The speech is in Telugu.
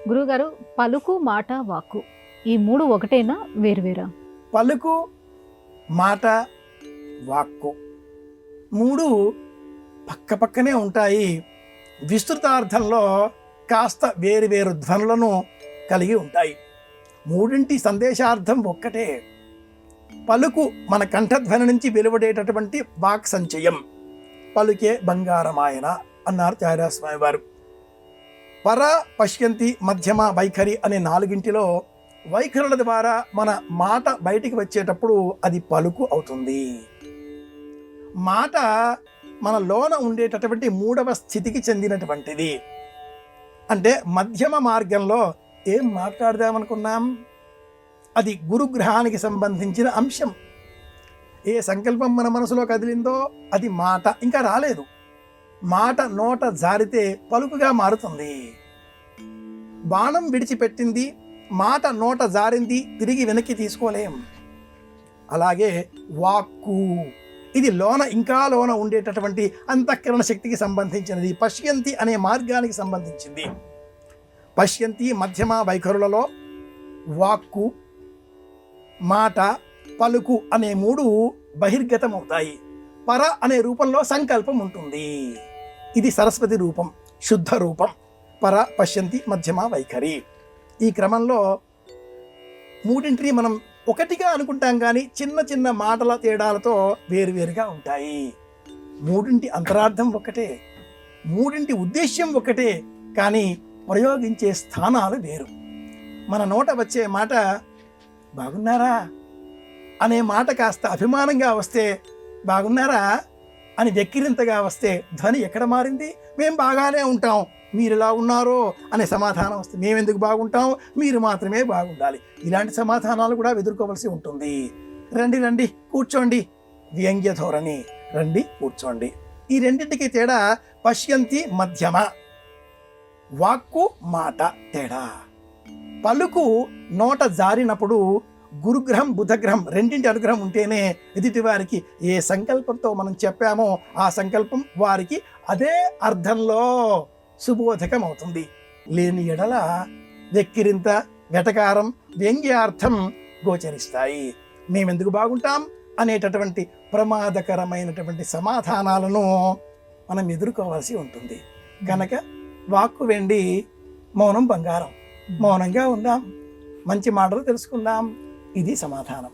గురువుగారు, పలుకు, మాట, వాక్కు ఈ 3 ఒకటేనా? వేరువేరా? పలుకు, మాట, వాక్కు 3 పక్కపక్కనే ఉంటాయి. విస్తృతార్థంలో కాస్త వేరు ధ్వనులను కలిగి ఉంటాయి. మూడింటి సందేశార్థం ఒక్కటే. పలుకు మన కంఠధ్వని నుంచి వెలువడేటటువంటి వాక్ సంచయం. పలుకే బంగారమాయన అన్నారు త్యాగరాజస్వామి వారు. పర, పశ్యంతి, మధ్యమ, వైఖరి అనే 4గింటిలో వైఖరుల ద్వారా మన మాట బయటికి వచ్చేటప్పుడు అది పలుకు అవుతుంది. మాట మన లోన ఉండేటటువంటి 3వ స్థితికి చెందినటువంటిది. అంటే మధ్యమ మార్గంలో ఏం మాట్లాడదామనుకున్నాం, అది గురుగ్రహానికి సంబంధించిన అంశం. ఏ సంకల్పం మన మనసులో కదిలిందో అది మాట, ఇంకా రాలేదు. మాట నోట జారితే పలుకుగా మారుతుంది. బాణం విడిచిపెట్టింది, మాట నోట జారింది, తిరిగి వెనక్కి తీసుకోలేం. అలాగే వాక్కు, ఇది ఇంకా లోన ఉండేటటువంటి అంతఃకరణ శక్తికి సంబంధించినది. పశ్యంతి అనే మార్గానికి సంబంధించింది. పశ్యంతి, మధ్యమ, వైఖరులలో వాక్కు, మాట, పలుకు అనే 3 బహిర్గతమవుతాయి. పర అనే రూపంలో సంకల్పం ఉంటుంది. ఇది సరస్వతి రూపం, శుద్ధ రూపం. పర, పశ్యంతి, మధ్యమ, వైఖరి. ఈ క్రమంలో 3 మనం ఒకటిగా అనుకుంటాం, కానీ చిన్న చిన్న మాటల తేడాలతో వేరువేరుగా ఉంటాయి. 3 అంతరార్థం ఒకటే, 3 ఉద్దేశ్యం ఒకటే, కానీ ప్రయోగించే స్థానాలు వేరు. మన నోట వచ్చే మాట బాగున్నారా అనే మాట కాస్త అభిమానంగా వస్తే బాగున్నారా అని వెక్కిరింతగా వస్తే ధ్వని ఎక్కడ మారింది? మేము బాగానే ఉంటాం, మీరు ఎలా ఉన్నారో అనే సమాధానం వస్తే మేమెందుకు బాగుంటాం, మీరు మాత్రమే బాగుండాలి. ఇలాంటి సమాధానాలు కూడా ఎదుర్కోవలసి ఉంటుంది. రండి రండి కూర్చోండి, వ్యంగ్య ధోరణి. రండి కూర్చోండి. ఈ రెండింటికి తేడా పశ్యంతి, మధ్యమ. వాక్కు, మాట తేడా. పలుకు నోట జారినప్పుడు గురుగ్రహం, బుధగ్రహం రెండింటి అనుగ్రహం ఉంటేనే ఎదుటి వారికి ఏ సంకల్పంతో మనం చెప్పామో ఆ సంకల్పం వారికి అదే అర్థంలో సుబోధకం అవుతుంది. లేని ఎడల వెక్కిరింత, వెటకారం, వ్యంగ్యార్థం గోచరిస్తాయి. మేమెందుకు బాగుంటాం అనేటటువంటి ప్రమాదకరమైనటువంటి సమాధానాలను మనం ఎదుర్కోవాల్సి ఉంటుంది. కనుక వాక్కు వెండి, మౌనం బంగారం. మౌనంగా ఉందాం, మంచి మాటలు తెలుసుకుందాం. ఇది సమాధానం.